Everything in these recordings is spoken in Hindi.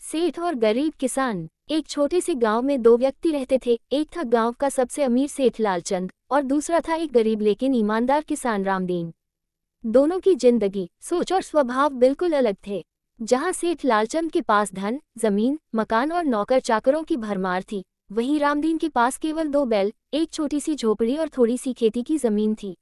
सेठ और गरीब किसान। एक छोटे से गांव में दो व्यक्ति रहते थे। एक था गांव का सबसे अमीर सेठ लालचंद और दूसरा था एक गरीब लेकिन ईमानदार किसान रामदीन। दोनों की जिंदगी, सोच और स्वभाव बिल्कुल अलग थे। जहां सेठ लालचंद के पास धन, जमीन, मकान और नौकर चाकरों की भरमार थी, वहीं रामदीन के पास केवल दो बैल, एक छोटी सी झोपड़ी और थोड़ी सी खेती की जमीन थी।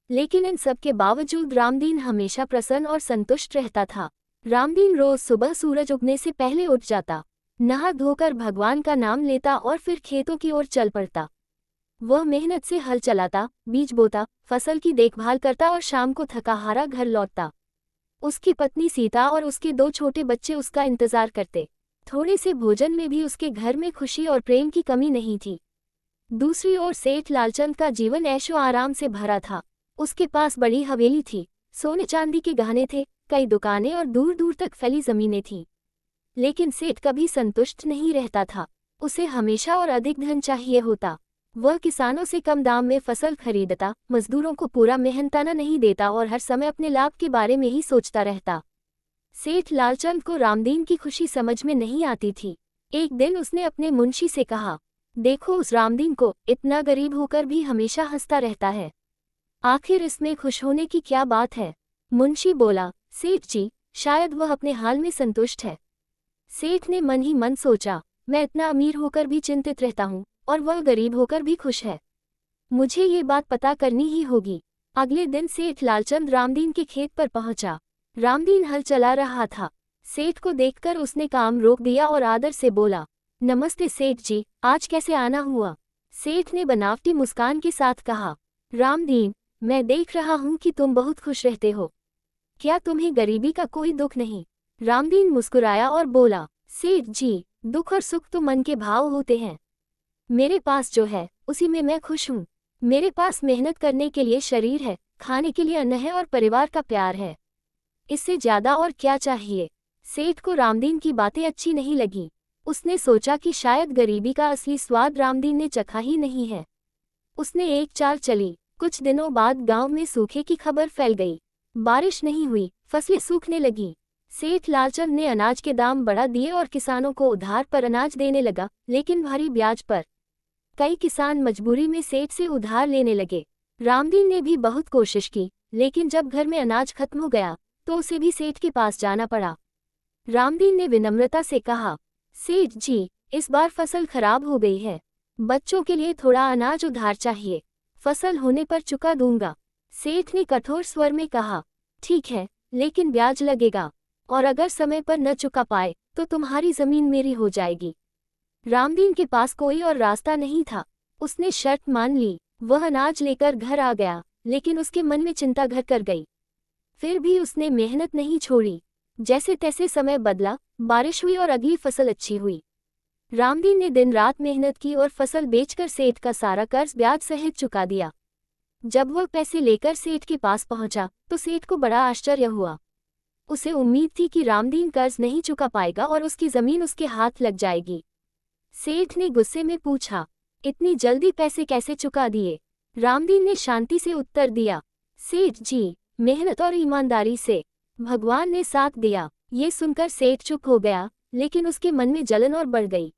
लेकिन इन सब के बावजूद रामदीन हमेशा प्रसन्न और संतुष्ट रहता था। रामदीन रोज सुबह सूरज उगने से पहले उठ जाता, नहा धोकर भगवान का नाम लेता और फिर खेतों की ओर चल पड़ता। वह मेहनत से हल चलाता, बीज बोता, फसल की देखभाल करता और शाम को थका हारा घर लौटता। उसकी पत्नी सीता और उसके दो छोटे बच्चे उसका इंतजार करते। थोड़े से भोजन में भी उसके घर में खुशी और प्रेम की कमी नहीं थी। दूसरी ओर सेठ लालचंद का जीवन ऐशो आराम से भरा था। उसके पास बड़ी हवेली थी, सोने चांदी के गहने थे, कई दुकानें और दूर दूर तक फैली जमीनें थीं। लेकिन सेठ कभी संतुष्ट नहीं रहता था। उसे हमेशा और अधिक धन चाहिए होता। वह किसानों से कम दाम में फसल खरीदता, मजदूरों को पूरा मेहनताना नहीं देता और हर समय अपने लाभ के बारे में ही सोचता रहता। सेठ लालचंद को रामदीन की खुशी समझ में नहीं आती थी। एक दिन उसने अपने मुंशी से कहा, देखो उस रामदीन को, इतना गरीब होकर भी हमेशा हंसता रहता है। आखिर इसमें खुश होने की क्या बात है? मुंशी बोला, सेठ जी, शायद वह अपने हाल में संतुष्ट है। सेठ ने मन ही मन सोचा, मैं इतना अमीर होकर भी चिंतित रहता हूँ और वह गरीब होकर भी खुश है। मुझे ये बात पता करनी ही होगी। अगले दिन सेठ लालचंद रामदीन के खेत पर पहुंचा। रामदीन हल चला रहा था। सेठ को देखकर उसने काम रोक दिया और आदर से बोला, नमस्ते सेठ जी, आज कैसे आना हुआ? सेठ ने बनावटी मुस्कान के साथ कहा, रामदीन, मैं देख रहा हूँ कि तुम बहुत खुश रहते हो। क्या तुम्हें गरीबी का कोई दुख नहीं? रामदीन मुस्कुराया और बोला, सेठ जी, दुख और सुख तो मन के भाव होते हैं। मेरे पास जो है उसी में मैं खुश हूँ। मेरे पास मेहनत करने के लिए शरीर है, खाने के लिए अन्न है और परिवार का प्यार है। इससे ज्यादा और क्या चाहिए? सेठ को रामदीन की बातें अच्छी नहीं लगी। उसने सोचा कि शायद गरीबी का असली स्वाद रामदीन ने चखा ही नहीं है। उसने एक चाल चली। कुछ दिनों बाद गांव में सूखे की खबर फैल गई। बारिश नहीं हुई, फसलें सूखने लगी। सेठ लालचंद ने अनाज के दाम बढ़ा दिए और किसानों को उधार पर अनाज देने लगा, लेकिन भारी ब्याज पर। कई किसान मजबूरी में सेठ से उधार लेने लगे। रामदीन ने भी बहुत कोशिश की, लेकिन जब घर में अनाज खत्म हो गया तो उसे भी सेठ के पास जाना पड़ा। रामदीन ने विनम्रता से कहा, सेठ जी, इस बार फसल खराब हो गई है। बच्चों के लिए थोड़ा अनाज उधार चाहिए। फसल होने पर चुका दूंगा। सेठ ने कठोर स्वर में कहा, ठीक है, लेकिन ब्याज लगेगा, और अगर समय पर न चुका पाए तो तुम्हारी जमीन मेरी हो जाएगी। रामदीन के पास कोई और रास्ता नहीं था। उसने शर्त मान ली। वह अनाज लेकर घर आ गया, लेकिन उसके मन में चिंता घर कर गई। फिर भी उसने मेहनत नहीं छोड़ी। जैसे तैसे समय बदला, बारिश हुई और अगली फसल अच्छी हुई। रामदीन ने दिन रात मेहनत की और फसल बेचकर सेठ का सारा कर्ज ब्याज सहित चुका दिया। जब वह पैसे लेकर सेठ के पास पहुंचा तो सेठ को बड़ा आश्चर्य हुआ। उसे उम्मीद थी कि रामदीन कर्ज नहीं चुका पाएगा और उसकी जमीन उसके हाथ लग जाएगी। सेठ ने गुस्से में पूछा, इतनी जल्दी पैसे कैसे चुका दिए? रामदीन ने शांति से उत्तर दिया, सेठ जी, मेहनत और ईमानदारी से। भगवान ने साथ दिया। ये सुनकर सेठ चुप हो गया, लेकिन उसके मन में जलन और बढ़ गई।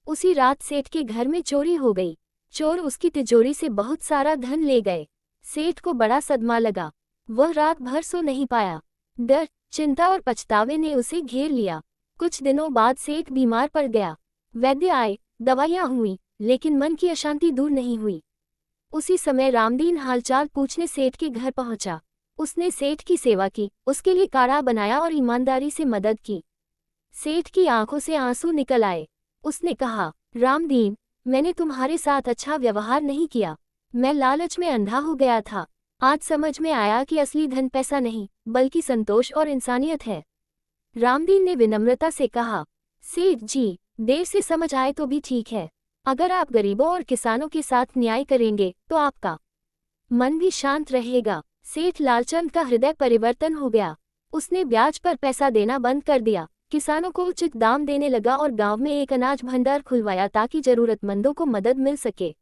उसी रात सेठ के घर में चोरी हो गई। चोर उसकी तिजोरी से बहुत सारा धन ले गए। सेठ को बड़ा सदमा लगा। वह रात भर सो नहीं पाया। डर, चिंता और पछतावे ने उसे घेर लिया। कुछ दिनों बाद सेठ बीमार पड़ गया। वैद्य आए, दवाइयां हुई, लेकिन मन की अशांति दूर नहीं हुई। उसी समय रामदीन हालचाल पूछने सेठ के घर पहुंचा। उसने सेठ की सेवा की, उसके लिए काढ़ा बनाया और ईमानदारी से मदद की। सेठ की आंखों से आंसू निकल आए। उसने कहा, रामदीन, मैंने तुम्हारे साथ अच्छा व्यवहार नहीं किया। मैं लालच में अंधा हो गया था। आज समझ में आया कि असली धन पैसा नहीं, बल्कि संतोष और इंसानियत है। रामदीन ने विनम्रता से कहा, सेठ जी, देर से समझ आए तो भी ठीक है। अगर आप गरीबों और किसानों के साथ न्याय करेंगे तो आपका मन भी शांत रहेगा। सेठ लालचंद का हृदय परिवर्तन हो गया। उसने ब्याज पर पैसा देना बंद कर दिया, किसानों को उचित दाम देने लगा और गांव में एक अनाज भंडार खुलवाया ताकि जरूरतमंदों को मदद मिल सके।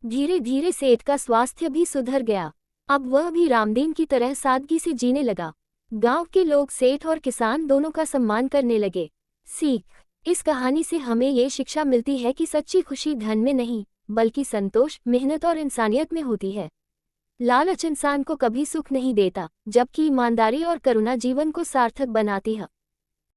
धीरे धीरे सेठ का स्वास्थ्य भी सुधर गया। अब वह भी रामदीन की तरह सादगी से जीने लगा। गांव के लोग सेठ और किसान दोनों का सम्मान करने लगे। सीख। इस कहानी से हमें ये शिक्षा मिलती है कि सच्ची खुशी धन में नहीं, बल्कि संतोष, मेहनत और इंसानियत में होती है। लालच इंसान को कभी सुख नहीं देता, जबकि ईमानदारी और करुणा जीवन को सार्थक बनाती है।